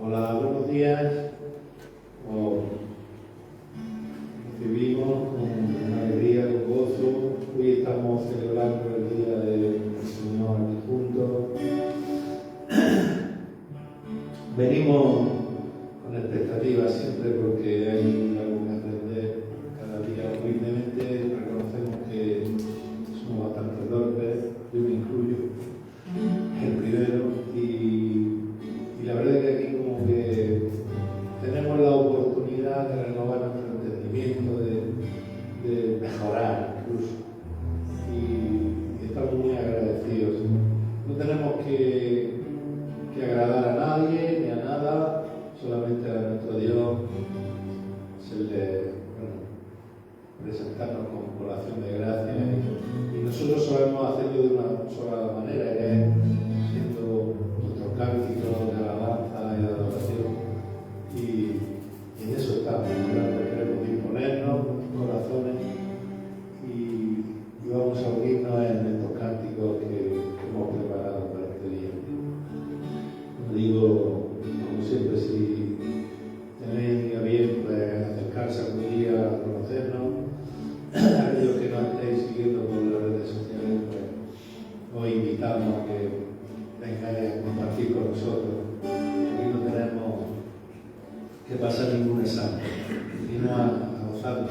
Hola, buenos días. Os recibimos con alegría, con gozo. Hoy estamos celebrando el Día del Señor aquí juntos. Venimos con expectativas siempre porque hay algo que aprender cada día. Humildemente reconocemos que somos bastante torpes, yo me incluyo, el primero, y la verdad es que aquí como que tenemos la oportunidad de renovar nuestro entendimiento, de mejorar incluso, y estamos muy agradecidos. No tenemos que agradar a nadie ni a nada, solamente a nuestro Dios, es el de presentarnos con oración de gracia, y nosotros sabemos hacerlo de una sola manera, que es siendo nuestros cánticos de alabanza y de adoración, y en eso estamos, ¿verdad? Queremos disponernos nuestros corazones y vamos a unirnos en estos cánticos que hemos preparado para este día. Digo, como siempre, si tenéis a bien acercarse algún día a conocernos, aquellos que nos estéis siguiendo por las redes sociales, pues os invitamos a que vengáis a compartir con nosotros. Aquí no tenemos que pasar ningún examen, sino a gozarnos.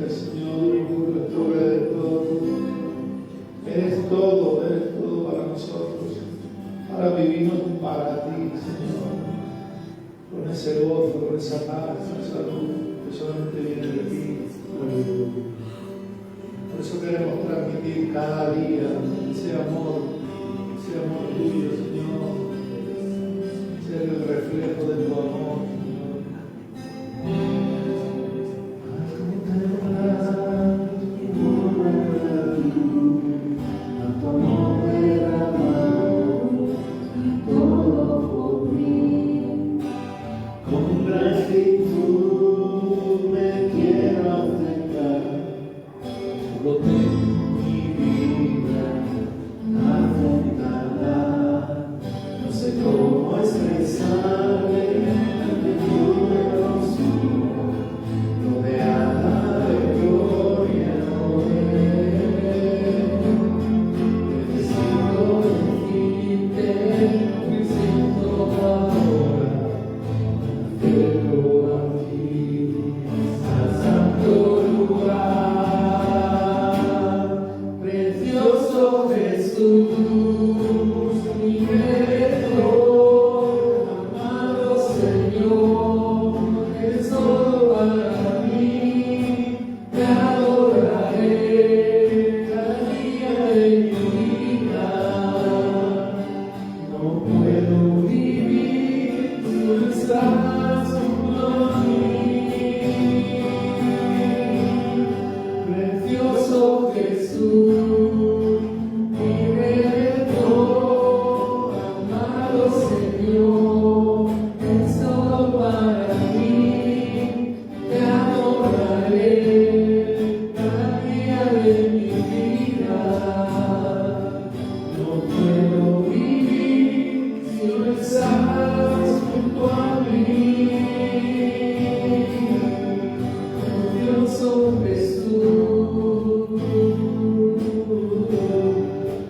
eres, Señor, nuestro Redentor. Eres todo para nosotros, para vivirnos para ti, Señor, con ese gozo, con esa paz, con esa luz que solamente viene de ti. Por eso queremos transmitir cada día ese amor tuyo, Señor, ser el reflejo de tu amor, Señor. Con gratitud me quiero acercar, lo tengo mi vida afrontada. No sé cómo expresarme ante tu rostro, rodeada de gloria, necesito decirte, me siento ahora. Vengo aquí al santo lugar, precioso Jesús, mi Redentor, amado Señor, eres todo para mí, te adoraré cada día de mi vida. No puedo vivir si no estás junto a mí. Precioso Jesús, mi Redentor, amado Señor, es todo para mí, te adoraré cada día de mi vida. No puedo vivir si no estás junto a mí. Precioso Jesús,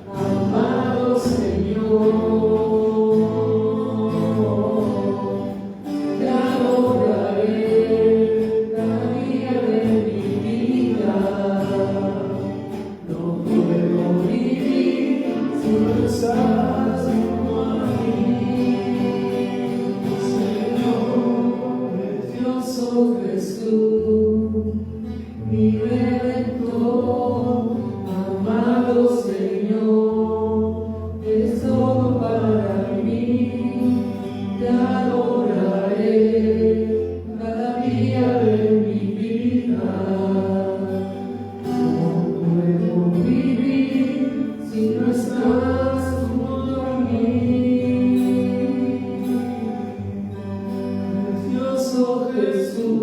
amado Señor, te adoraré cada día de mi vida. No puedo vivir si no estás junto a mí, Señor. Precioso Jesús, mi Redentor, amado Señor, es todo para mí, te adoraré cada día de mi vida. No puedo vivir si no estás junto a mí. Precioso Jesús,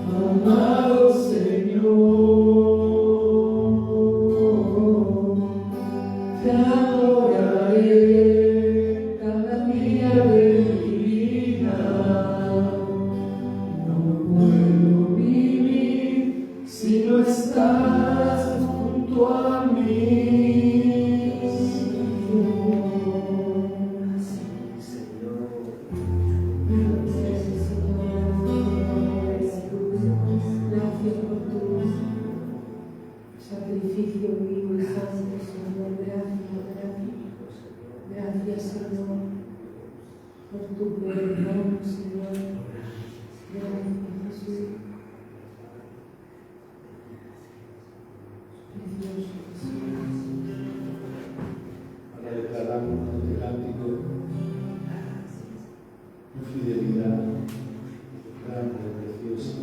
amado Señor, te adoraré cada día de mi vida. No puedo vivir si no estás junto a mí, Señor. Gracias por tu sacrificio vivo y santo, Señor. Gracias, Señor, por tu perdón, Señor. Gracias, Jesús. Precioso Jesús. Ahora declaramos este cántico tu fidelidad grande, preciosa.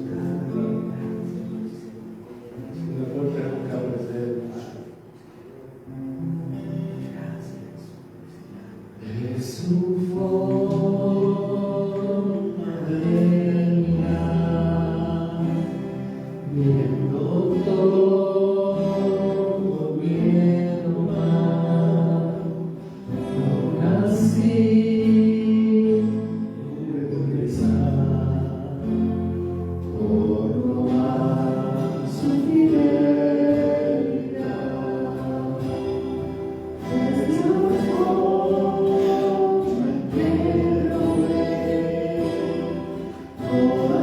Y la cual tenemos que aprender. Es su forma de mirar, viendo todo bien o mal, aún así pude regresar por probar su fidelidad. Desde la forma en que lo ve, toda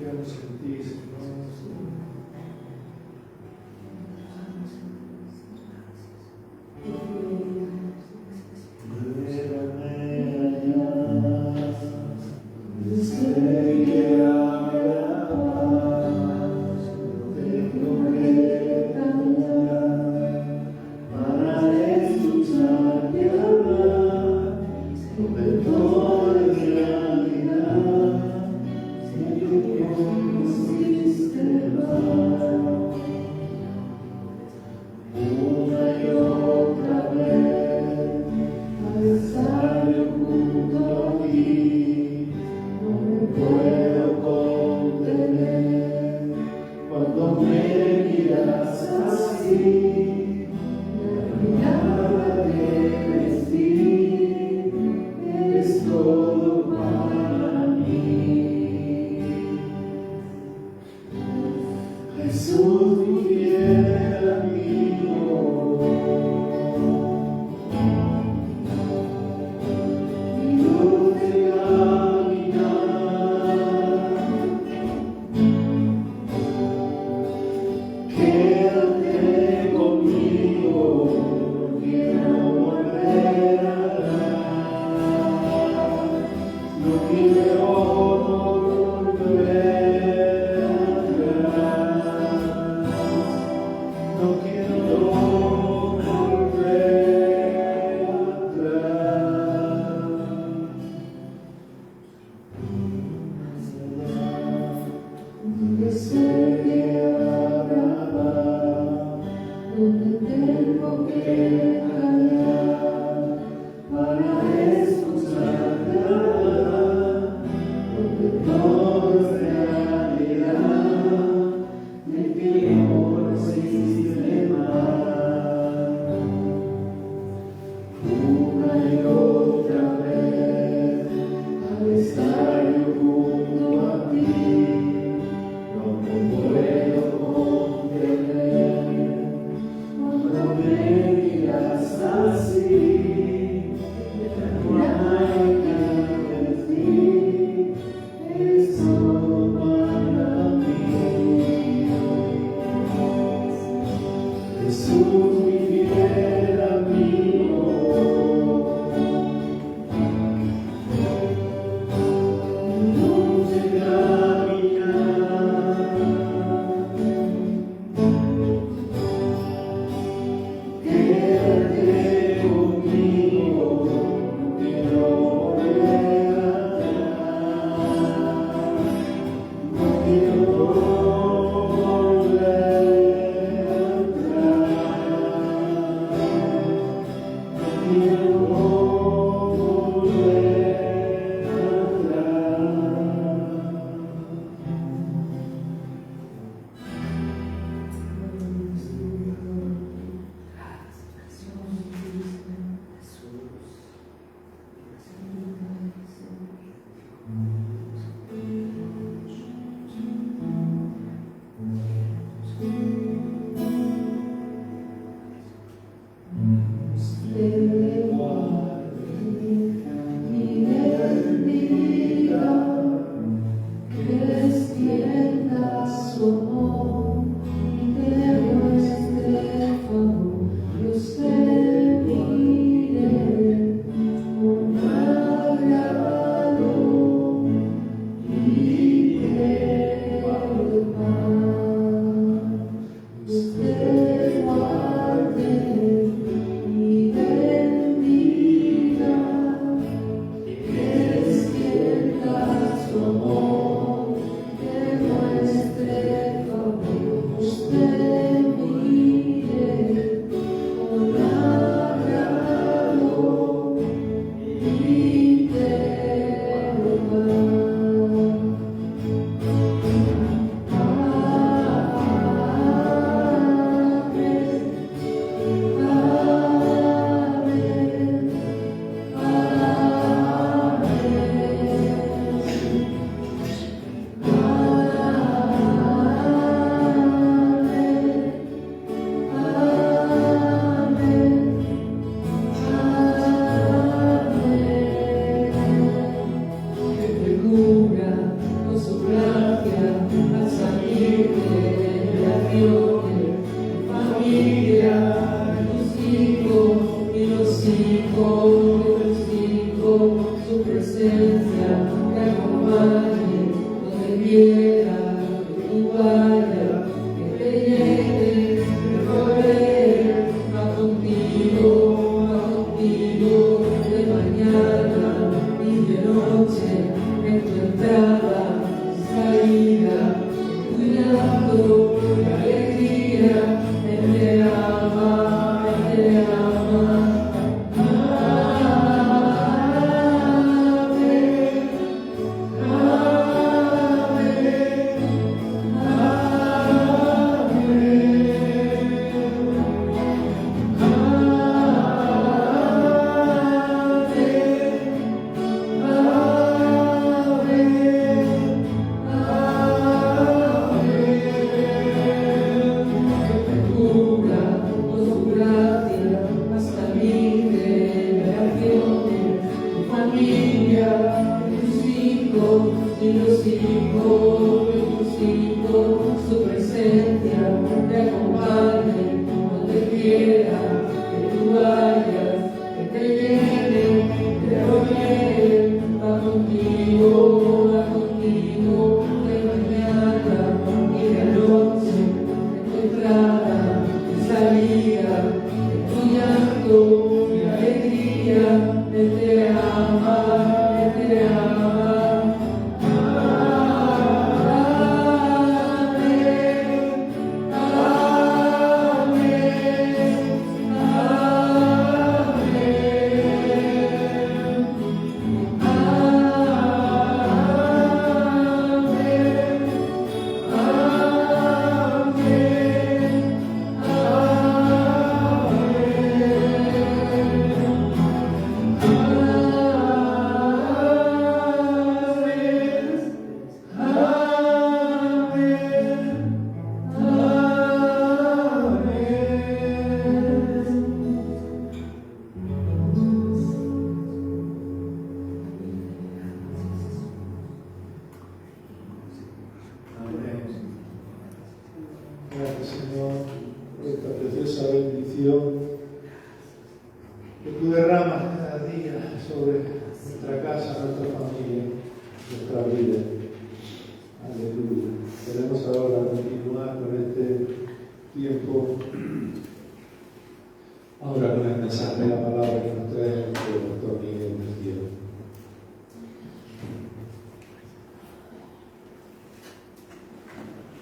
Confiamos en ti, Señor.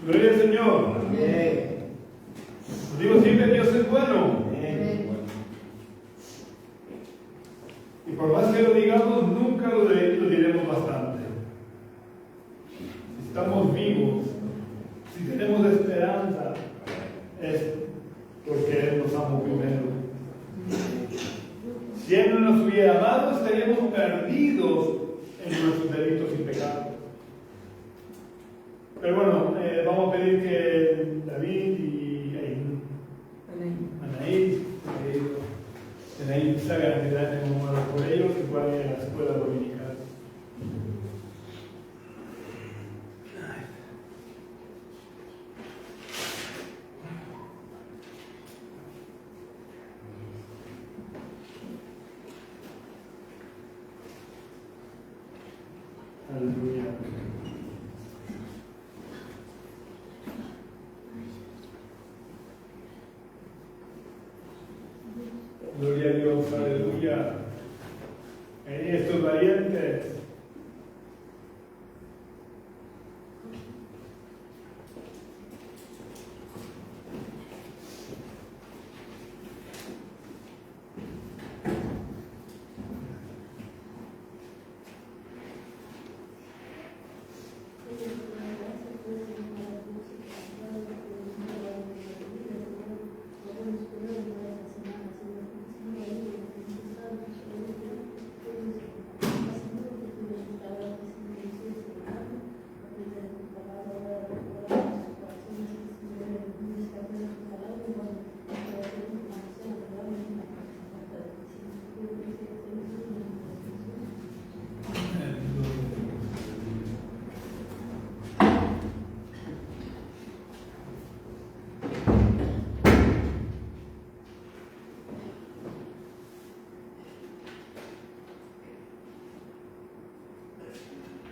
Gloria al Señor. Digo siempre, Dios es bueno. Y por más que lo digamos, nunca lo diremos bastante. Si estamos vivos, si tenemos esperanza, es porque Él nos amó primero. Si Él no nos hubiera amado, estaríamos perdidos en nuestros delitos y pecados. Pero bueno, vamos a pedir que David y Anaí se hagan ayudar por ellos y puedan ir a la escuela dominical. Aleluya. Gloria a Dios, aleluya. Estos valientes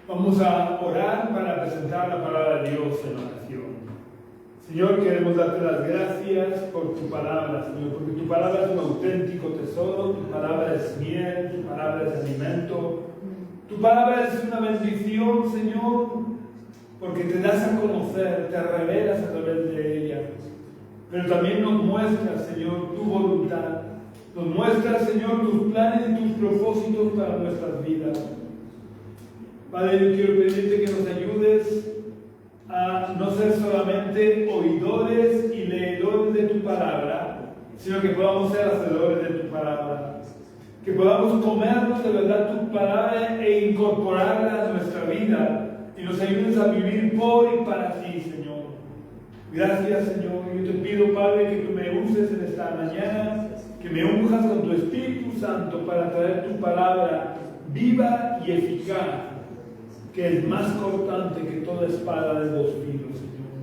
Vamos a orar para presentar la palabra de Dios en oración. Señor, queremos darte las gracias por tu palabra, Señor, porque tu palabra es un auténtico tesoro, tu palabra es miel, tu palabra es alimento, tu palabra es una bendición, Señor, porque te das a conocer, te revelas a través de ella, pero también nos muestras, Señor, tu voluntad, nos muestras, Señor, tus planes y tus propósitos para nuestras vidas. Padre, yo quiero pedirte que nos ayudes a no ser solamente oidores y leedores de tu palabra, sino que podamos ser hacedores de tu palabra. Que podamos comernos de verdad tu palabra e incorporarla a nuestra vida y nos ayudes a vivir por y para ti, Señor. Gracias, Señor. Yo te pido, Padre, que tú me uses en esta mañana, que me unjas con tu Espíritu Santo para traer tu palabra viva y eficaz, que es más cortante que toda espada de dos filos, Señor.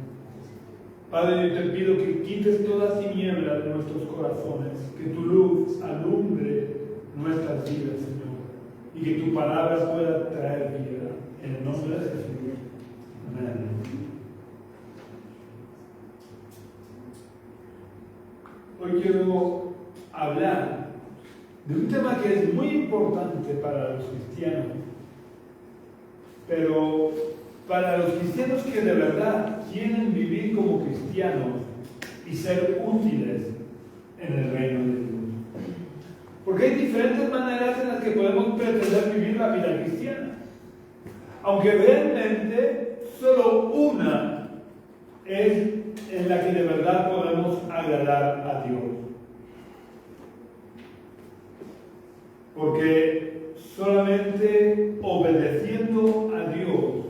Padre, yo te pido que quites toda tiniebla de nuestros corazones, que tu luz alumbre nuestras vidas, Señor, y que tu palabra pueda traer vida. En el nombre de Jesús. Amén. Hoy quiero hablar de un tema que es muy importante para los cristianos, pero para los cristianos que de verdad quieren vivir como cristianos y ser útiles en el reino de Dios. Porque hay diferentes maneras en las que podemos pretender vivir la vida cristiana, aunque realmente solo una es en la que de verdad podemos agradar a Dios. Porque solamente obedeciendo a Dios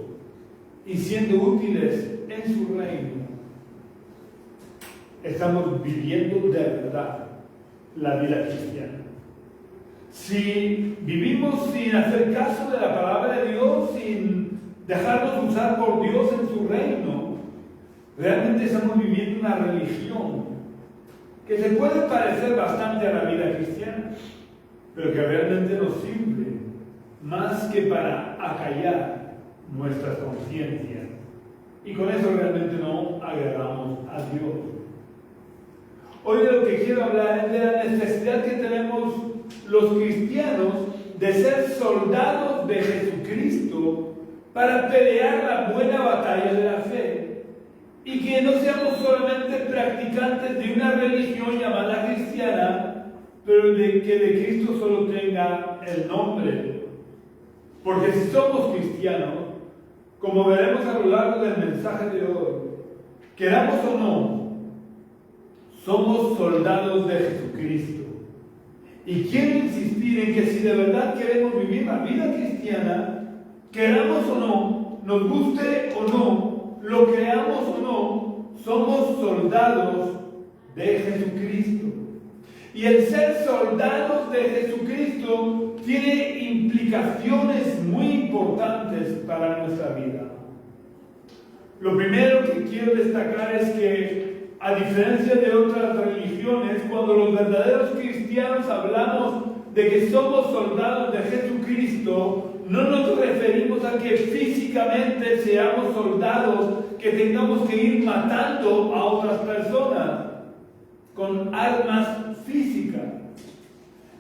y siendo útiles en su reino, estamos viviendo de verdad la vida cristiana. Si vivimos sin hacer caso de la palabra de Dios, sin dejarnos usar por Dios en su reino, realmente estamos viviendo una religión que se puede parecer bastante a la vida cristiana, pero que realmente nos sirve más que para acallar nuestras conciencias. Y con eso realmente no agradamos a Dios. Hoy de lo que quiero hablar es de la necesidad que tenemos los cristianos de ser soldados de Jesucristo para pelear la buena batalla de la fe. Y que no seamos solamente practicantes de una religión llamada cristiana, pero de que de Cristo solo tenga el nombre. Porque si somos cristianos, como veremos a lo largo del mensaje de hoy, queramos o no, somos soldados de Jesucristo. Y quiero insistir en que si de verdad queremos vivir la vida cristiana, queramos o no, nos guste o no, lo creamos o no, somos soldados de Jesucristo. Y el ser soldados de Jesucristo tiene implicaciones muy importantes para nuestra vida. Lo primero que quiero destacar es que, a diferencia de otras religiones, cuando los verdaderos cristianos hablamos de que somos soldados de Jesucristo, no nos referimos a que físicamente seamos soldados, que tengamos que ir matando a otras personas con armas físicas.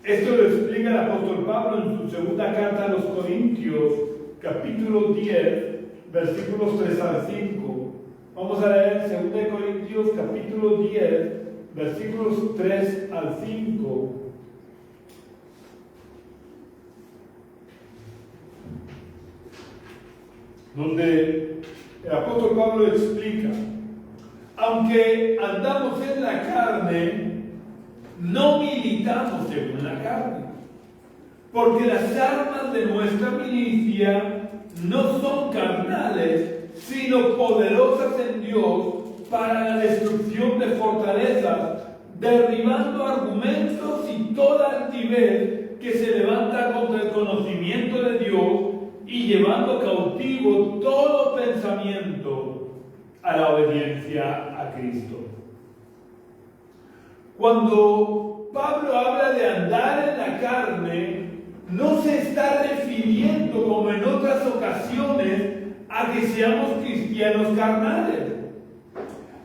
Esto lo explica el apóstol Pablo en su segunda carta a los Corintios, capítulo 10, versículos 3 al 5. Vamos a leer 2 Corintios, capítulo 10, versículos 3 al 5. Donde el apóstol Pablo explica: aunque andamos en la carne, no militamos según la carne, porque las armas de nuestra milicia no son carnales, sino poderosas en Dios para la destrucción de fortalezas, derribando argumentos y toda altivez que se levanta contra el conocimiento de Dios y llevando cautivo todo pensamiento a la obediencia a Cristo. Cuando Pablo habla de andar en la carne, no se está refiriendo, como en otras ocasiones,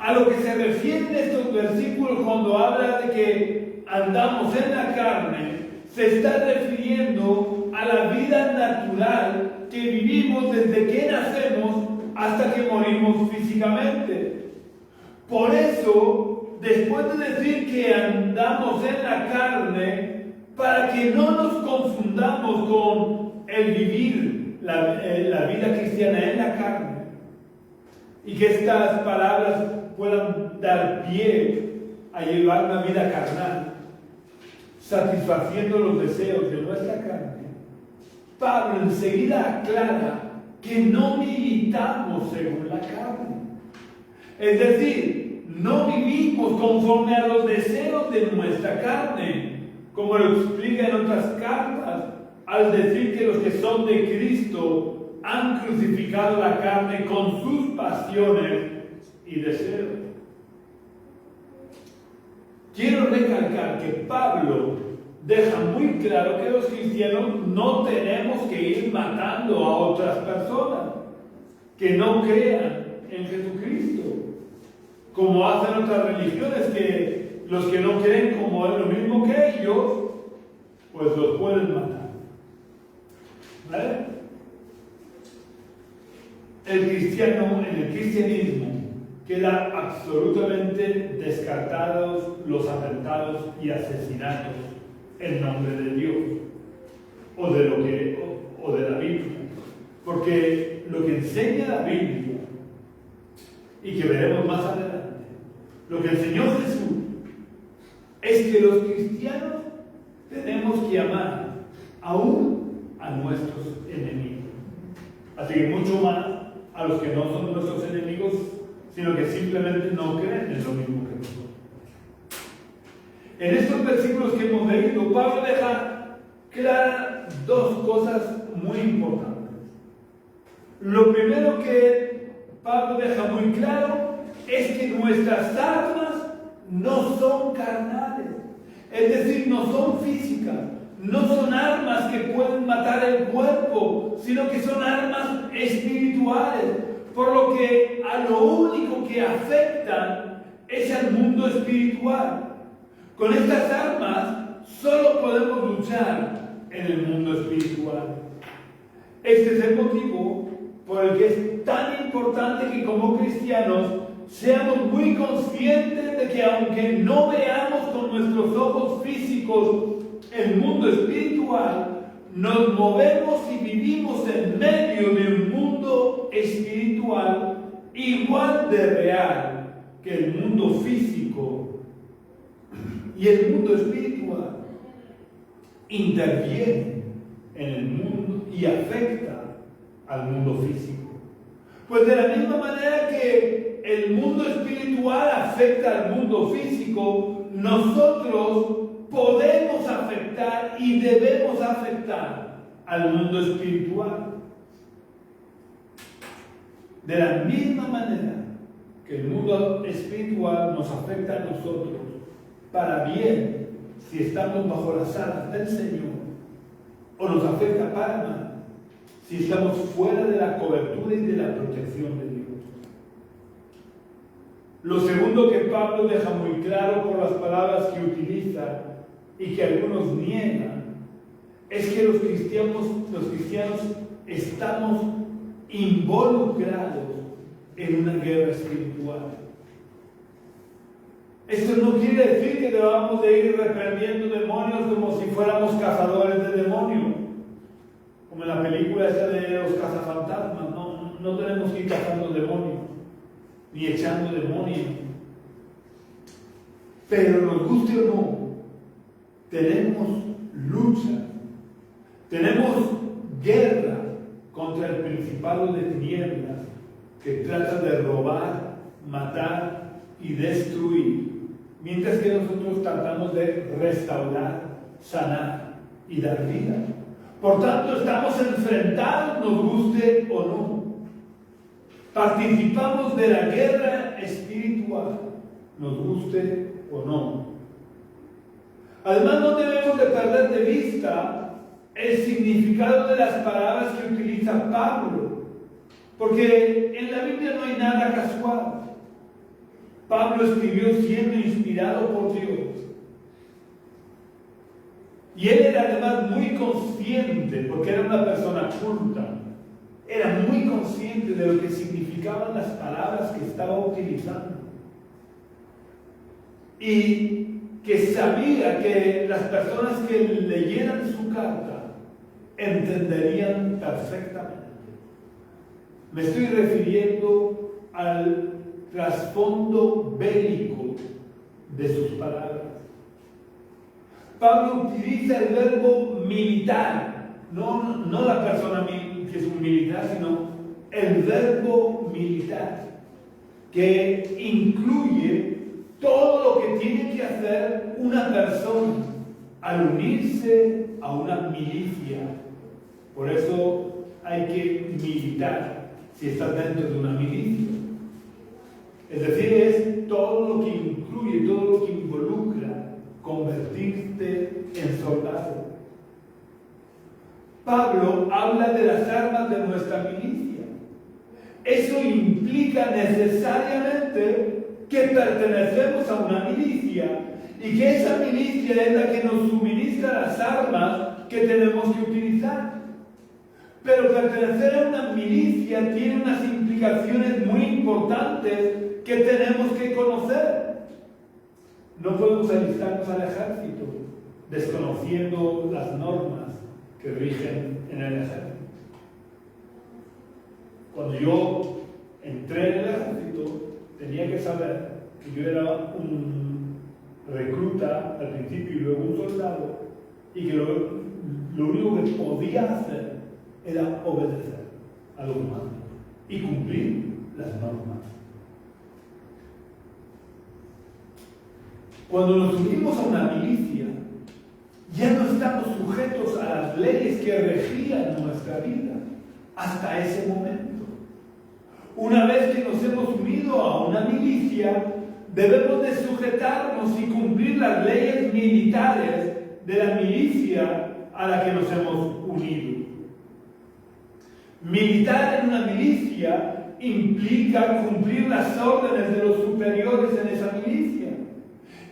a lo que se refieren estos versículos cuando habla de que andamos en la carne, se está refiriendo a la vida natural que vivimos desde que nacemos hasta que morimos físicamente. Por eso, después de decir que andamos en la carne, para que no nos confundamos con el vivir la vida cristiana en la carne, y que estas palabras puedan dar pie a llevar una vida carnal, satisfaciendo los deseos de nuestra carne, Pablo enseguida aclara que no militamos según la carne. Es decir, no vivimos conforme a los deseos de nuestra carne, como lo explica en otras cartas, al decir que los que son de Cristo han crucificado la carne con sus pasiones y deseos. Quiero recalcar que Pablo deja muy claro que los cristianos no tenemos que ir matando a otras personas que no crean en Jesucristo, como hacen otras religiones, que los que no creen como es lo mismo que ellos, pues los pueden matar. ¿Vale? En el cristianismo queda absolutamente descartados los atentados y asesinatos en nombre de Dios o de la Biblia, porque lo que enseña la Biblia, y que veremos más adelante, lo que enseñó Jesús es que los cristianos tenemos que amar aún a nuestros enemigos, así que mucho más a los que no son nuestros enemigos, sino que simplemente no creen en lo mismo que nosotros. En estos versículos que hemos leído, Pablo deja claras dos cosas muy importantes. Lo primero que Pablo deja muy claro es que nuestras armas no son carnales, es decir, no son físicas, no son armas que pueden matar el cuerpo, sino que son armas espirituales, por lo que a lo único que afectan es al mundo espiritual. Con estas armas solo podemos luchar en el mundo espiritual. Este es el motivo por el que es tan importante que como cristianos seamos muy conscientes de que aunque no veamos con nuestros ojos físicos el mundo espiritual, nos movemos y vivimos en medio de un mundo espiritual igual de real que el mundo físico. Y el mundo espiritual interviene en el mundo y afecta al mundo físico. Pues de la misma manera que el mundo espiritual afecta al mundo físico, nosotros podemos afectar y debemos afectar al mundo espiritual. De la misma manera que el mundo espiritual nos afecta a nosotros para bien, si estamos bajo las alas del Señor, o nos afecta para mal, si estamos fuera de la cobertura y de la protección de Dios. Lo segundo que Pablo deja muy claro por las palabras que utiliza y que algunos niegan, es que los cristianos estamos involucrados en una guerra espiritual. Esto no quiere decir que debamos de ir reprendiendo demonios como si fuéramos cazadores de demonios, como en la película esa de los cazafantasmas. No tenemos que ir cazando demonios ni echando demonios, pero nos guste o no, tenemos lucha, tenemos guerra contra el principado de tinieblas que trata de robar, matar y destruir, mientras que nosotros tratamos de restaurar, sanar y dar vida. Por tanto, estamos enfrentados, nos guste o no. Participamos de la guerra espiritual, nos guste o no. Además, no debemos de perder de vista el significado de las palabras que utiliza Pablo, porque en la Biblia no hay nada casual. Pablo escribió siendo inspirado por Dios. Y él era además muy consciente, porque era una persona culta, era muy consciente de lo que significaban las palabras que estaba utilizando. Y que sabía que las personas que leyeran su carta entenderían perfectamente. Me estoy refiriendo al trasfondo bélico de sus palabras. Pablo utiliza el verbo militar, no la persona que es un militar, sino el verbo militar, que incluye todo lo que tiene que hacer una persona al unirse a una milicia. Por eso hay que militar si estás dentro de una milicia. Es decir, es todo lo que incluye, todo lo que involucra convertirte en soldado. Pablo habla de las armas de nuestra milicia. Eso implica necesariamente que pertenecemos a una milicia y que esa milicia es la que nos suministra las armas que tenemos que utilizar. Pero pertenecer a una milicia tiene unas implicaciones muy importantes que tenemos que conocer. No podemos alistarnos al ejército desconociendo las normas que rigen en el ejército. Cuando yo entré en el ejército, tenía que saber que yo era un recluta al principio y luego un soldado, y que lo único que podía hacer era obedecer a los mandos y cumplir las normas. Cuando nos unimos a una milicia, ya no estamos sujetos a las leyes que regían nuestra vida hasta ese momento. Una vez que nos hemos unido a una milicia, debemos de sujetarnos y cumplir las leyes militares de la milicia a la que nos hemos unido. Militar en una milicia implica cumplir las órdenes de los superiores en esa milicia.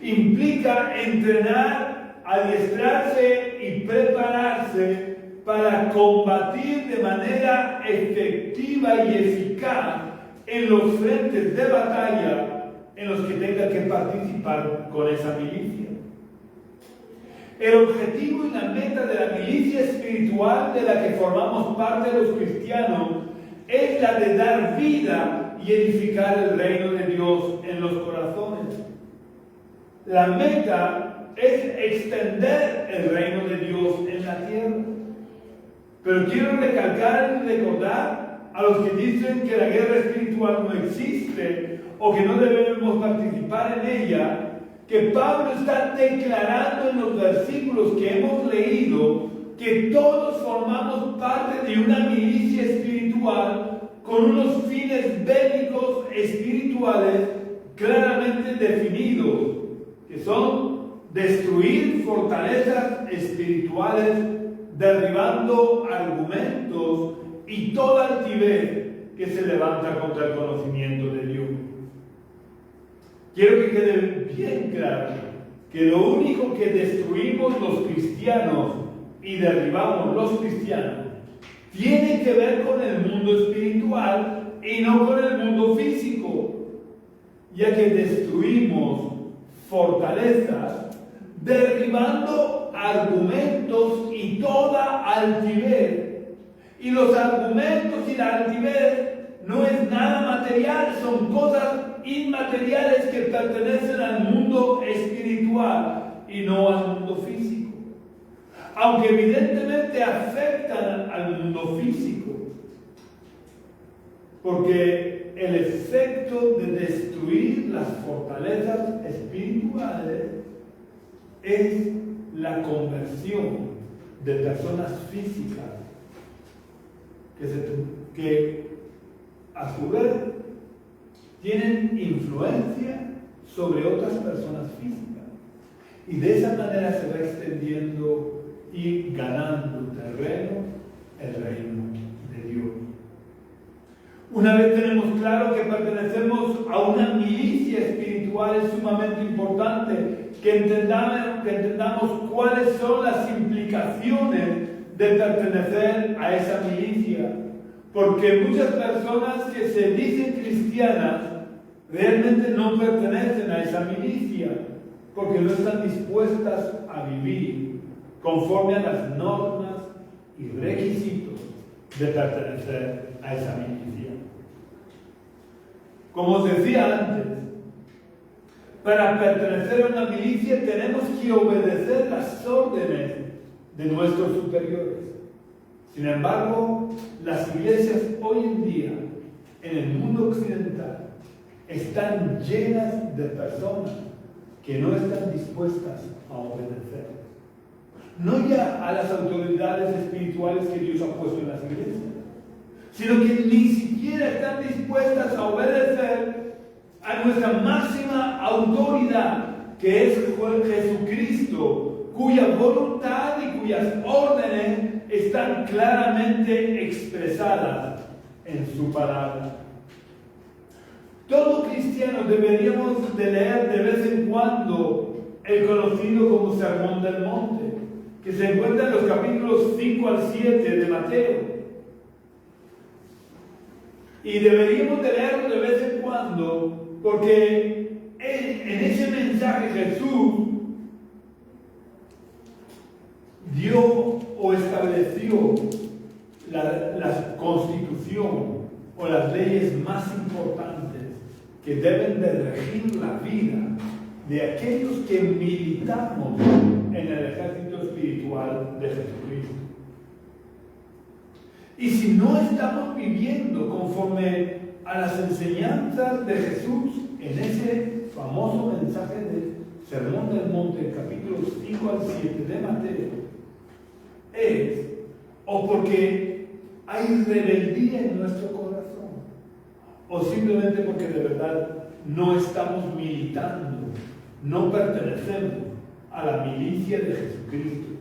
Implica entrenar, adiestrarse y prepararse para combatir de manera efectiva y eficaz en los frentes de batalla en los que tenga que participar con esa milicia. El objetivo y la meta de la milicia espiritual de la que formamos parte de los cristianos es la de dar vida y edificar el reino de Dios en los corazones. La meta es extender el reino de Dios en la tierra. Pero quiero recalcar y recordar a los que dicen que la guerra espiritual no existe o que no debemos participar en ella, que Pablo está declarando en los versículos que hemos leído que todos formamos parte de una milicia espiritual con unos fines bélicos espirituales claramente definidos, que son destruir fortalezas espirituales, derribando argumentos y toda altivez que se levanta contra el conocimiento de Dios. Quiero que quede bien claro que lo único que destruimos los cristianos y derribamos los cristianos tiene que ver con el mundo espiritual y no con el mundo físico, ya que destruimos fortalezas derribando argumentos y toda altivez. Y los argumentos y la altivez no es nada material, son cosas inmateriales que pertenecen al mundo espiritual y no al mundo físico. Aunque evidentemente afectan al mundo físico, porque el efecto de destruir las fortalezas espirituales es la conversión de personas físicas que a su vez tienen influencia sobre otras personas físicas, y de esa manera se va extendiendo y ganando terreno el reino de Dios. Una vez tenemos claro que pertenecemos a una milicia espiritual, es sumamente importante que entendamos cuáles son las implicaciones de pertenecer a esa milicia. Porque muchas personas que se dicen cristianas realmente no pertenecen a esa milicia, porque no están dispuestas a vivir conforme a las normas y requisitos de pertenecer a esa milicia. Como os decía antes, para pertenecer a una milicia tenemos que obedecer las órdenes de nuestros superiores. Sin embargo, las iglesias hoy en día, en el mundo occidental, están llenas de personas que no están dispuestas a obedecer. No ya a las autoridades espirituales que Dios ha puesto en las iglesias, sino que ni siquiera están dispuestas a obedecer a nuestra máxima autoridad, que es Jesucristo, cuya voluntad y cuyas órdenes están claramente expresadas en su palabra. Todo cristiano deberíamos de leer de vez en cuando el conocido como Sermón del Monte, que se encuentra en los capítulos 5 al 7 de Mateo. Y deberíamos de leerlo de vez en cuando, porque en ese mensaje Jesús dio o estableció la constitución o las leyes más importantes que deben de regir la vida de aquellos que militamos en el ejército espiritual de Jesucristo. Y si no estamos viviendo conforme a las enseñanzas de Jesús en ese famoso mensaje del Sermón del Monte, capítulos 5 al 7 de Mateo, es o porque hay rebeldía en nuestro corazón, o simplemente porque de verdad no estamos militando, no pertenecemos a la milicia de Jesucristo.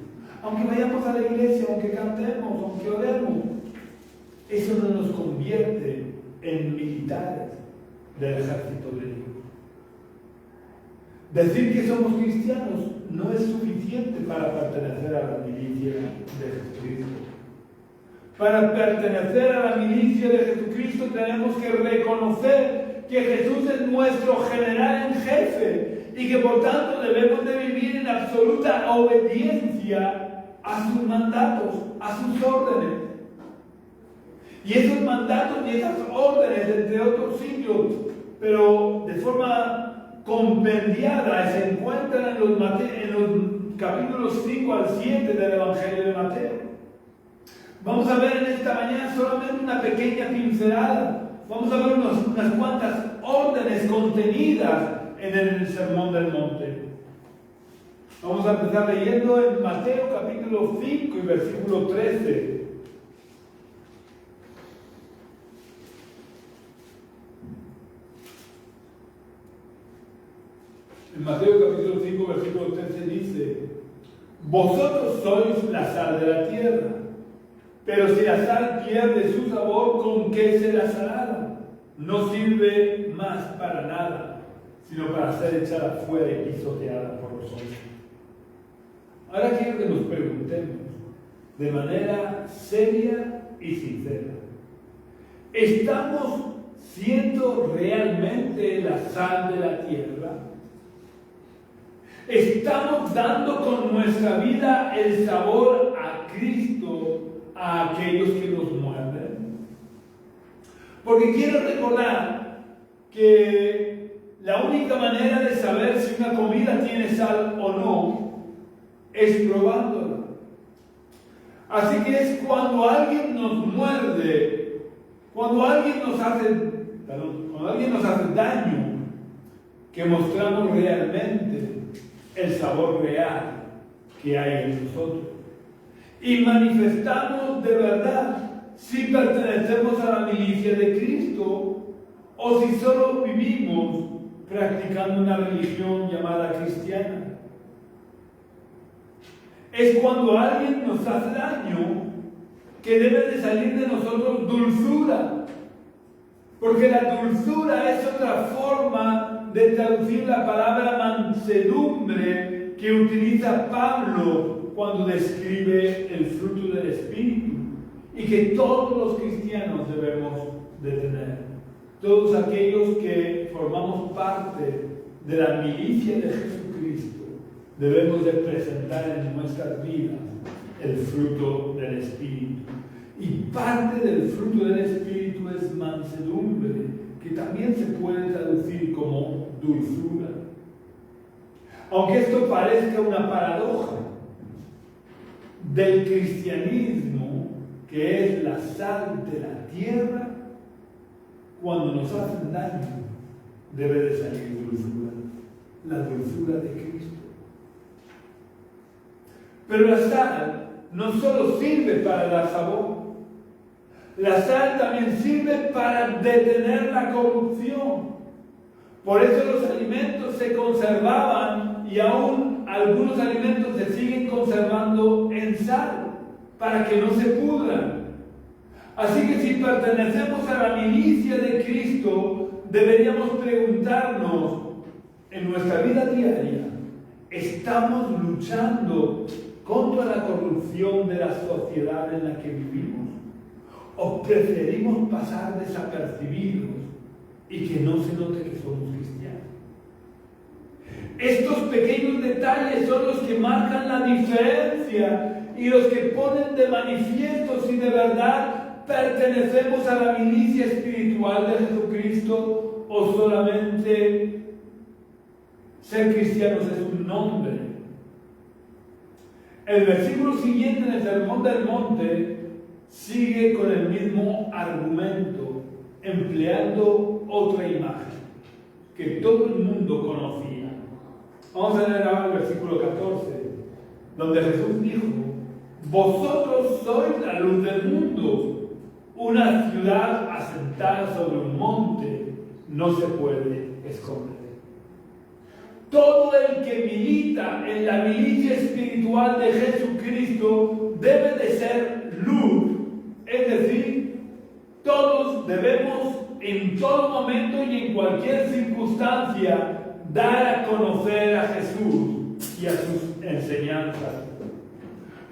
Aunque vayamos a la iglesia, aunque cantemos, aunque oremos, eso no nos convierte en militares del ejército de Dios. Decir que somos cristianos no es suficiente para pertenecer a la milicia de Jesucristo. Para pertenecer a la milicia de Jesucristo tenemos que reconocer que Jesús es nuestro general en jefe y que por tanto debemos de vivir en absoluta obediencia a sus mandatos, a sus órdenes. Y esos mandatos y esas órdenes, entre otros sitios, pero de forma compendiada, se encuentran en los capítulos 5 al 7 del Evangelio de Mateo. Vamos a ver en esta mañana solamente una pequeña pincelada. Vamos a ver unas cuantas órdenes contenidas en el Sermón del Monte. Vamos a empezar leyendo en Mateo capítulo 5 y versículo 13. En Mateo capítulo 5, versículo 13 dice: vosotros sois la sal de la tierra, pero si la sal pierde su sabor, ¿con qué será salada? No sirve más para nada, sino para ser echada fuera y pisoteada por los hombres. Ahora quiero que nos preguntemos de manera seria y sincera: ¿estamos siendo realmente la sal de la tierra? ¿Estamos dando con nuestra vida el sabor a Cristo a aquellos que nos muerden? Porque quiero recordar que la única manera de saber si una comida tiene sal o no es probándola. Así que es cuando alguien nos muerde, cuando alguien nos hace daño, que mostramos realmente el sabor real que hay en nosotros. Y manifestamos de verdad si pertenecemos a la milicia de Cristo o si solo vivimos practicando una religión llamada cristiana. Es cuando alguien nos hace daño que debe de salir de nosotros dulzura, Porque la dulzura es otra forma de traducir la palabra mansedumbre que utiliza Pablo cuando describe el fruto del Espíritu y que todos los cristianos debemos de tener. Todos aquellos que formamos parte de la milicia de Jesucristo debemos de presentar en nuestras vidas el fruto del Espíritu. Y parte del fruto del Espíritu es mansedumbre, que también se puede traducir como dulzura. Aunque esto parezca una paradoja del cristianismo, que es la sal de la tierra, cuando nos hacen daño, debe de salir dulzura, la dulzura de Cristo. Pero la sal no solo sirve para dar sabor, la sal también sirve para detener la corrupción. Por eso los alimentos se conservaban y aún algunos alimentos se siguen conservando en sal para que no se pudran. Así que si pertenecemos a la milicia de Cristo, deberíamos preguntarnos en nuestra vida diaria, ¿estamos luchando contra la corrupción de la sociedad en la que vivimos? ¿O preferimos pasar desapercibidos y que no se note que somos cristianos? Estos pequeños detalles son los que marcan la diferencia y los que ponen de manifiesto si de verdad pertenecemos a la milicia espiritual de Jesucristo o solamente ser cristianos es un nombre. El versículo siguiente en el Sermón del Monte sigue con el mismo argumento, empleando otra imagen que todo el mundo conocía. Vamos a leer ahora el versículo 14, donde Jesús dijo: vosotros sois la luz del mundo. Una ciudad asentada sobre un monte no se puede esconder. Todo el que milita en la milicia espiritual de Jesucristo debe de ser luz. Es decir, todos debemos en todo momento y en cualquier circunstancia dar a conocer a Jesús y a sus enseñanzas.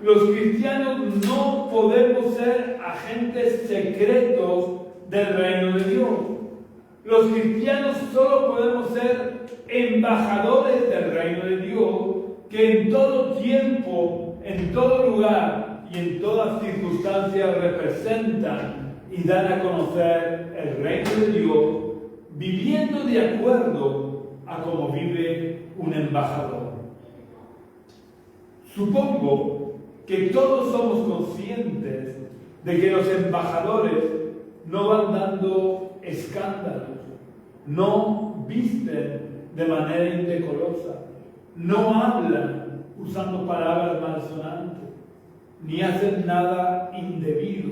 Los cristianos no podemos ser agentes secretos del reino de Dios. Los cristianos solo podemos ser embajadores del reino de Dios, que en todo tiempo, en todo lugar y en todas circunstancias representan y dan a conocer el reino de Dios, viviendo de acuerdo a cómo vive un embajador. Supongo que todos somos conscientes de que los embajadores no van dando escándalos, no visten de manera indecorosa, no hablan usando palabras malsonantes, ni hacen nada indebido,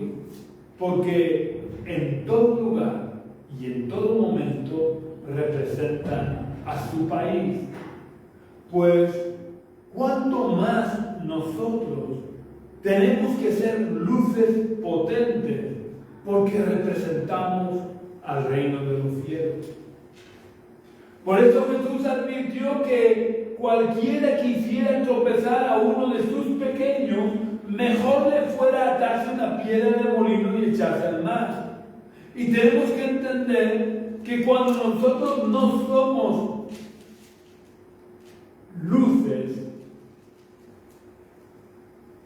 porque en todo lugar y en todo momento representan a su país. Pues, ¿cuánto más nosotros tenemos que ser luces potentes porque representamos al reino de los cielos? Por eso Jesús advirtió que cualquiera que hiciera tropezar a uno de sus pequeños, mejor le fuera atarse una piedra de molino y echarse al mar. Y tenemos que entender que cuando nosotros no somos luces,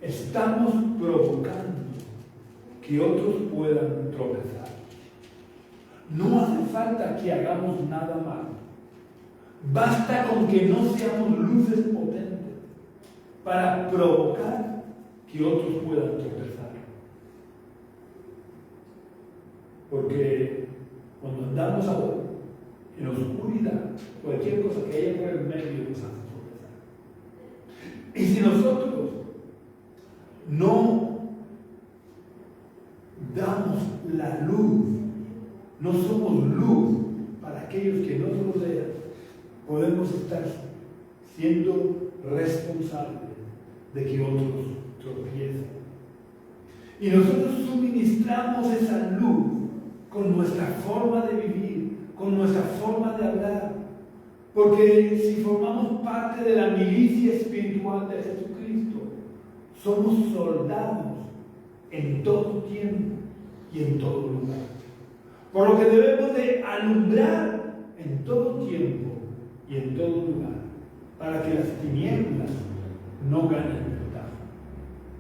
estamos provocando que otros puedan tropezar. No hace falta que hagamos nada malo. Basta con que no seamos luces potentes para provocar que otros puedan tropezar. Porque cuando andamos ahora en oscuridad, cualquier cosa que haya por el medio nos hace tropezar. Y si nosotros no damos la luz, no somos luz para aquellos que nos rodean, podemos estar siendo responsables de que otros tropiecen. Y nosotros suministramos esa luz con nuestra nuestra forma de vivir, con nuestra forma de hablar. Porque si formamos parte de la milicia espiritual de Jesucristo, somos soldados en todo tiempo y en todo lugar. Por lo que debemos de alumbrar en todo tiempo y en todo lugar, para que las tinieblas no ganen ventaja.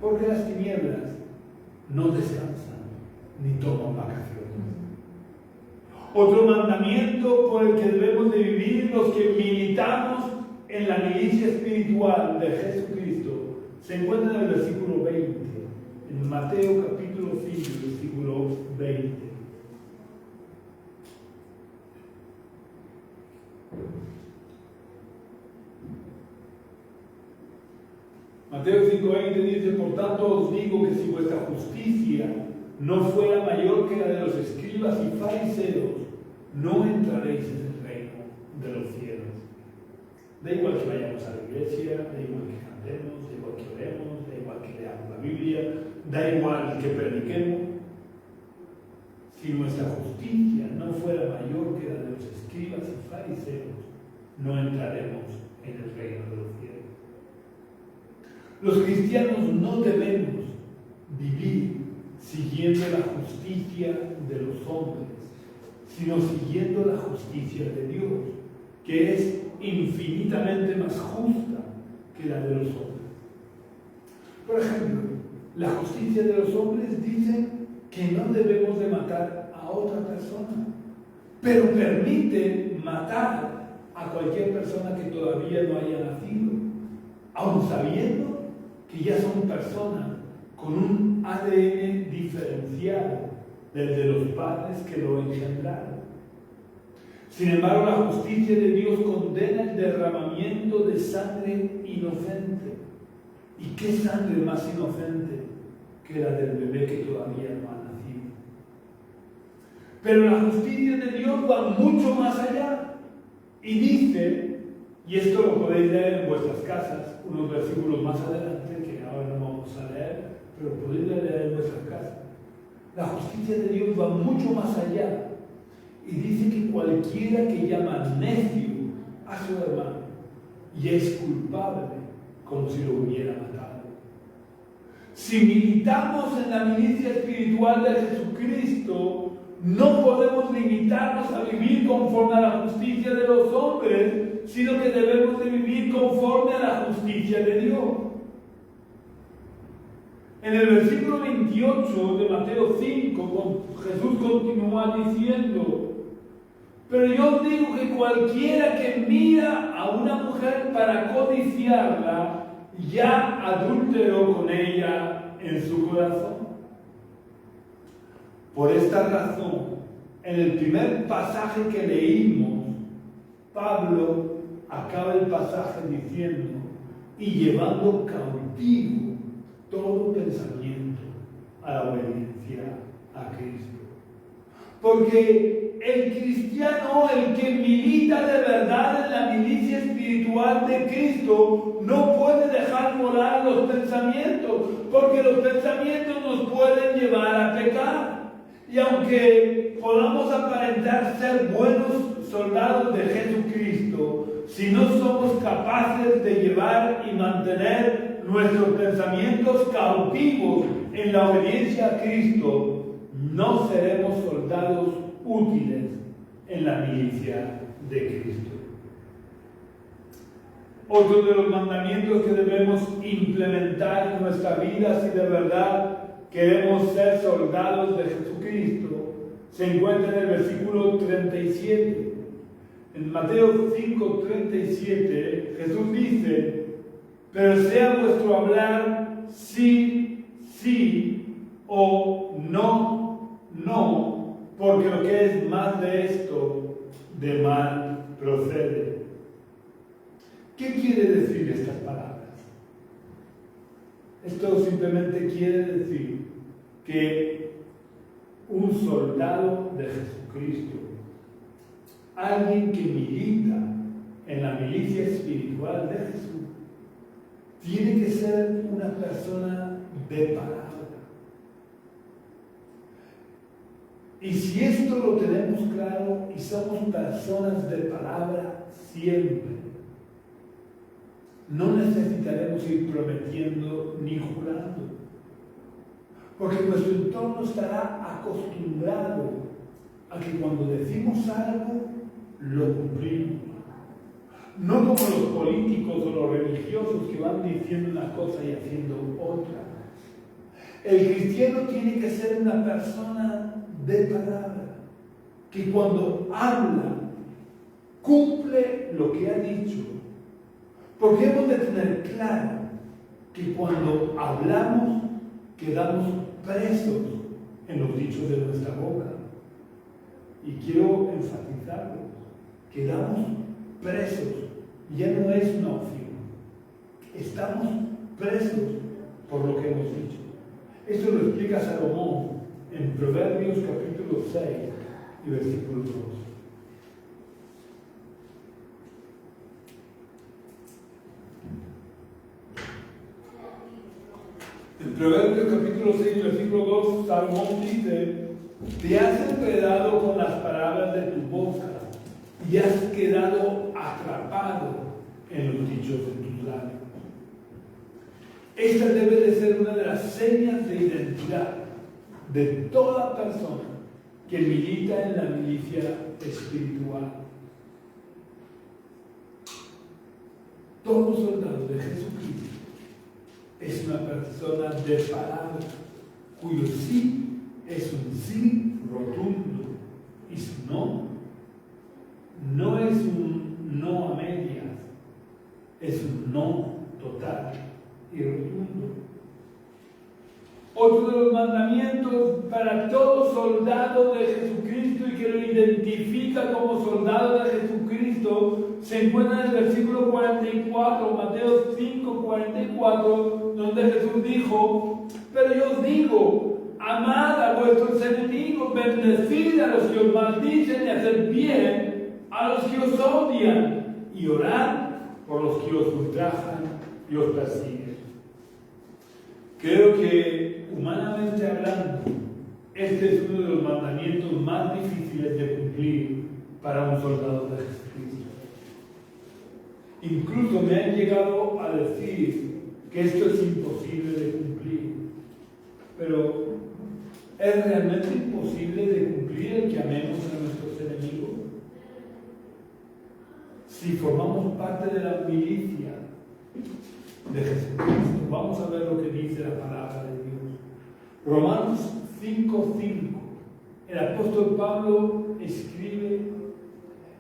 Porque las tinieblas no descansan ni toman vacaciones. Otro mandamiento por el que debemos de vivir los que militamos en la milicia espiritual de Jesucristo se encuentra en el versículo 20, en Mateo capítulo 5, versículo 20. Mateo 5:20 dice: por tanto os digo que si vuestra justicia no fuera mayor que la de los escribas y fariseos, no entraréis en el reino de los cielos. Da igual que vayamos a la iglesia, da igual que cantemos, da igual que oremos, da igual que leamos la Biblia, da igual que prediquemos. Si nuestra justicia no fuera mayor que la de los escribas y fariseos, no entraremos en el reino de los cielos. Los cristianos no debemos vivir siguiendo la justicia de los hombres, sino siguiendo la justicia de Dios, que es infinitamente más justa que la de los hombres. Por ejemplo, la justicia de los hombres dice que no debemos de matar a otra persona, pero permite matar a cualquier persona que todavía no haya nacido, aun sabiendo que ya son personas con un ADN diferenciado del de los padres que lo engendraron. Sin embargo, la justicia de Dios condena el derramamiento de sangre inocente. ¿Y qué sangre más inocente que la del bebé que todavía no ha nacido? Pero la justicia de Dios va mucho más allá y dice, y esto lo podéis leer en vuestras casas, unos versículos más adelante, que ahora no vamos a leer, pero podéis leer en vuestras casas. La justicia de Dios va mucho más allá y dice que cualquiera que llama necio a su hermano y es culpable como si lo hubiera matado. Si militamos en la milicia espiritual de Jesucristo, no podemos limitarnos a vivir conforme a la justicia de los hombres, sino que debemos de vivir conforme a la justicia de Dios. En el versículo 28 de Mateo 5, Jesús continúa diciendo: pero yo os digo que cualquiera que mira a una mujer para codiciarla, ya adulteró con ella en su corazón. Por esta razón, en el primer pasaje que leímos, Pablo acaba el pasaje diciendo: y llevando cautivo todo pensamiento a la obediencia a Cristo. Porque el cristiano, el que milita de verdad en la milicia espiritual de Cristo, no puede dejar volar los pensamientos, porque los pensamientos nos pueden llevar a pecar. Y aunque podamos aparentar ser buenos soldados de Jesucristo, si no somos capaces de llevar y mantener nuestros pensamientos cautivos en la obediencia a Cristo, no seremos soldados útiles en la milicia de Cristo. Otro de los mandamientos que debemos implementar en nuestra vida, si de verdad queremos ser soldados de Jesucristo, se encuentra en el versículo 37. En Mateo 5:37, Jesús dice: pero sea vuestro hablar sí, sí, o no, no, porque lo que es más de esto, de mal procede. ¿Qué quiere decir estas palabras? Esto simplemente quiere decir que un soldado de Jesucristo, alguien que milita en la milicia espiritual de Jesús, tiene que ser una persona de palabra. Y si esto lo tenemos claro y somos personas de palabra siempre, no necesitaremos ir prometiendo ni jurando, porque nuestro entorno estará acostumbrado a que cuando decimos algo, lo cumplimos. No como los políticos o los religiosos que van diciendo una cosa y haciendo otra. El cristiano tiene que ser una persona de palabra, que cuando habla, cumple lo que ha dicho. Porque hemos de tener claro que cuando hablamos, quedamos presos en los dichos de nuestra boca. Y quiero enfatizarlo, quedamos presos, ya no es una opción. Estamos presos por lo que hemos dicho. Esto lo explica Salomón en Proverbios capítulo 6 y versículo 2. En Proverbios capítulo 6 versículo 2, Salomón dice: te has enredado con las palabras de tu boca y has quedado atrapado en los dichos de tus labios. Esta debe de ser una de las señas de identidad de toda persona que milita en la milicia espiritual. Todo soldado de Jesucristo es una persona de palabra, cuyo sí es un sí rotundo y su no es un no a medias, es un no total y rotundo. Otro de los mandamientos para todo soldado de Jesucristo y que lo identifica como soldado de Jesucristo se encuentra en el versículo 44, Mateo 5, 44, donde Jesús dijo: pero yo os digo, amad a vuestros enemigos, bendecid a los que os maldicen y haced bien a los que os odian y orad por los que os ultrajan y os persiguen. Creo que, humanamente hablando, este es uno de los mandamientos más difíciles de cumplir para un soldado de Jesucristo. Incluso me han llegado a decir que esto es imposible de cumplir. Pero, ¿es realmente imposible de cumplir el que amemos a nuestros enemigos? Si formamos parte de la milicia de Jesucristo, vamos a ver lo que dice la palabra de Dios. Romanos 5:5. El apóstol Pablo escribe: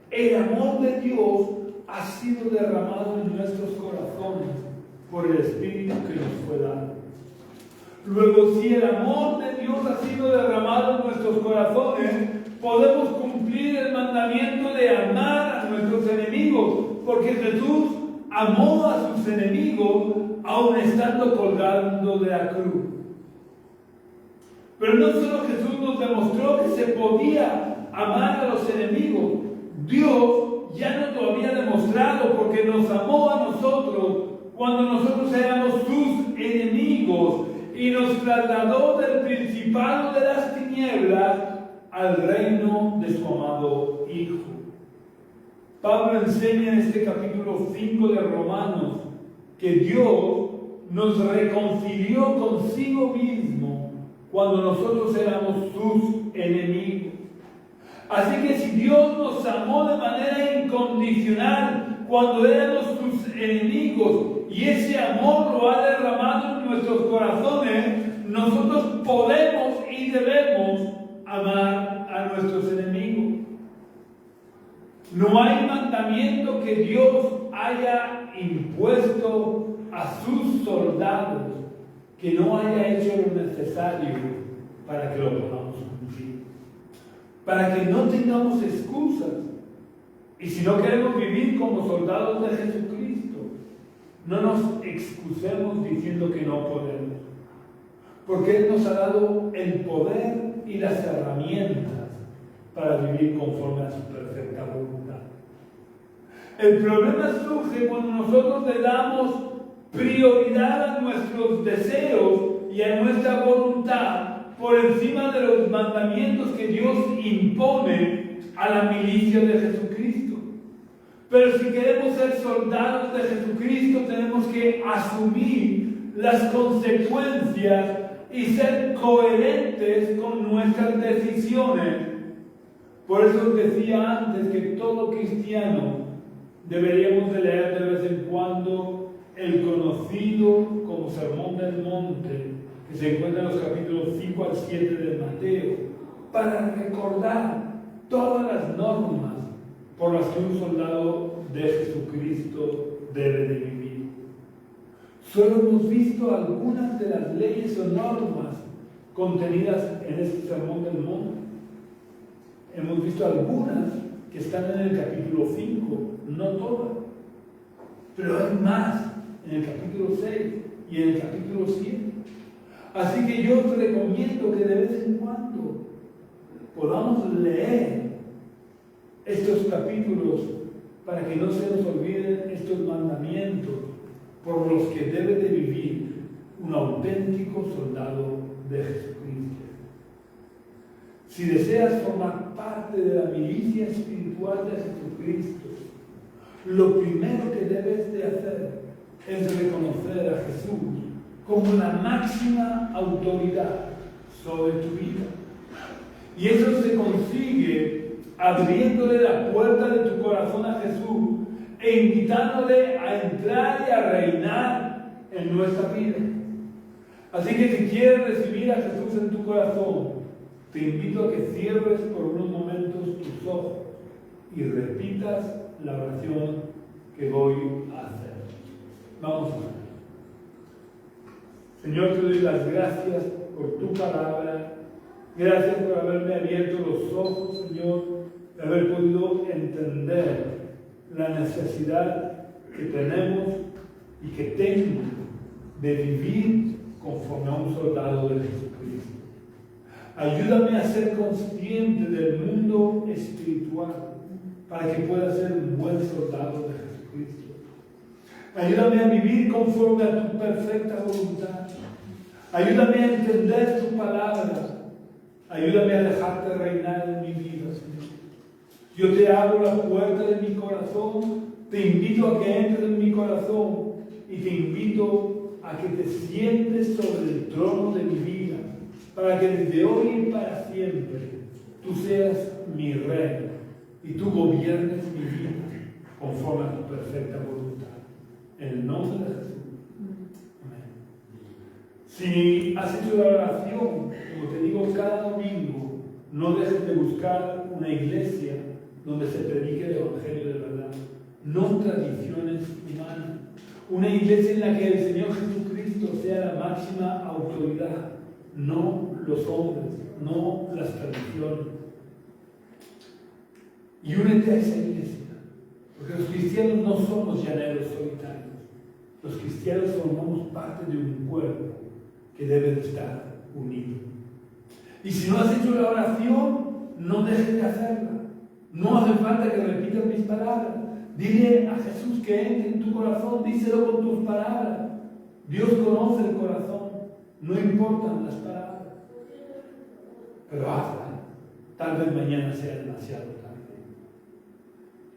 el amor de Dios ha sido derramado en nuestros corazones por el Espíritu que nos fue dado. Luego, si el amor de Dios ha sido derramado en nuestros corazones, podemos cumplir el mandamiento de amar a nuestros enemigos, porque Jesús amó a sus enemigos aun estando colgando de la cruz. Pero no solo Jesús nos demostró que se podía amar a los enemigos, Dios ya nos lo había demostrado porque nos amó a nosotros cuando nosotros éramos sus enemigos y nos trasladó del principado de las tinieblas al reino de su amado Hijo. Pablo enseña en este capítulo 5 de Romanos que Dios nos reconcilió consigo mismo cuando nosotros éramos sus enemigos. Así que si Dios nos amó de manera incondicional cuando éramos sus enemigos y ese amor lo ha derramado en nuestros corazones, nosotros podemos y debemos amar a nuestros enemigos. No hay mandamiento que Dios haya impuesto a sus soldados que no haya hecho lo necesario para que lo podamos cumplir. Para que no tengamos excusas. Y si no queremos vivir como soldados de Jesucristo, no nos excusemos diciendo que no podemos. Porque Él nos ha dado el poder y las herramientas para vivir conforme a su perfecta voluntad. El problema surge cuando nosotros le damos prioridad a nuestros deseos y a nuestra voluntad por encima de los mandamientos que Dios impone a la milicia de Jesucristo. Pero si queremos ser soldados de Jesucristo, tenemos que asumir las consecuencias y ser coherentes con nuestras decisiones. Por eso decía antes que todo cristiano deberíamos de leer de vez en cuando el conocido como Sermón del Monte, que se encuentra en los capítulos 5 al 7 de Mateo, para recordar todas las normas por las que un soldado de Jesucristo debe de vivir. Solo hemos visto algunas de las leyes o normas contenidas en este Sermón del Monte. Hemos visto algunas que están en el capítulo 5, no todas, pero hay más en el capítulo 6 y en el capítulo 7. Así que yo os recomiendo que de vez en cuando podamos leer estos capítulos para que no se nos olviden estos mandamientos por los que debe de vivir un auténtico soldado de Jesucristo. Si deseas formar parte de la milicia espiritual de Jesucristo, lo primero que debes de hacer es reconocer a Jesús como la máxima autoridad sobre tu vida. Y eso se consigue abriéndole la puerta de tu corazón a Jesús e invitándole a entrar y a reinar en nuestra vida. Así que si quieres recibir a Jesús en tu corazón, te invito a que cierres por unos momentos tus ojos y repitas la oración que voy a hacer. Vamos a ver. Señor, te doy las gracias por tu palabra. Gracias por haberme abierto los ojos, Señor, de haber podido entender la necesidad que tenemos y que tengo de vivir conforme a un soldado de Jesucristo. Ayúdame a ser consciente del mundo espiritual para que pueda ser un buen soldado de Jesucristo. Ayúdame a vivir conforme a tu perfecta voluntad. Ayúdame a entender tu palabra. Ayúdame a dejarte reinar en mi vida, Señor. Yo te abro la puerta de mi corazón, te invito a que entres en mi corazón y te invito a que te sientes sobre el trono de mi vida, para que desde hoy y para siempre tú seas mi rey y tú gobiernes mi vida conforme a tu perfecta voluntad. En el nombre de Jesús. Amén. Si has hecho la oración, como te digo cada domingo, no dejes de buscar una iglesia donde se predique el Evangelio de verdad, no tradiciones humanas. Una iglesia en la que el Señor Jesucristo sea la máxima autoridad, no los hombres, no las tradiciones. Y únete a esa iglesia, porque los cristianos no somos llaneros solitarios. Los cristianos formamos parte de un cuerpo que debe de estar unido. Y si no has hecho la oración, no dejes de hacerla. No hace falta que repitas mis palabras. Dile a Jesús que entre en tu corazón, díselo con tus palabras. Dios conoce el corazón, no importan las palabras. Pero hazla. Tal vez mañana sea demasiado tarde.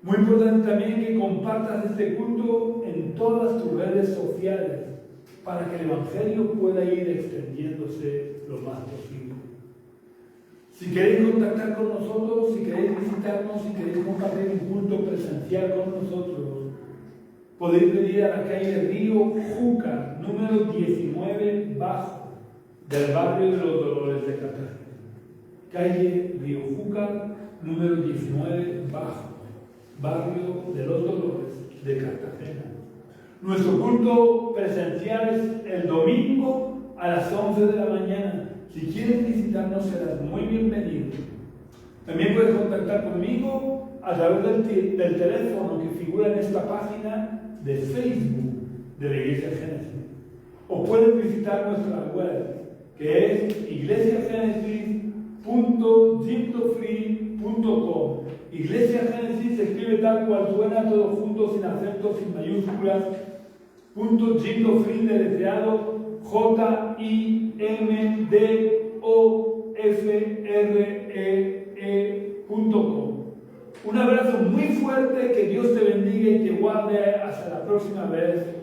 Muy importante también que compartas este culto en todas tus redes sociales para que el Evangelio pueda ir extendiéndose lo más posible. Si queréis contactar con nosotros, si queréis visitarnos, si queréis compartir un culto presencial con nosotros, podéis venir a la calle Río Júcar, número 19 bajo, del barrio de los Dolores de Cartagena. Calle Río Júcar, número 19 bajo, barrio de los Dolores de Cartagena. Nuestro culto presencial es el domingo a las 11 de la mañana. Si quieres visitarnos, serás muy bienvenido. También puedes contactar conmigo a través del teléfono que figura en esta página de Facebook de la Iglesia Génesis. O puedes visitar nuestra web, que es iglesiagenesis.gimdofree.com. Iglesia Génesis se escribe tal cual suena, todo junto, sin acentos, sin mayúsculas. Gimdofree deletreado Jimdofree. Un abrazo muy fuerte, que Dios te bendiga y te guarde hasta la próxima vez.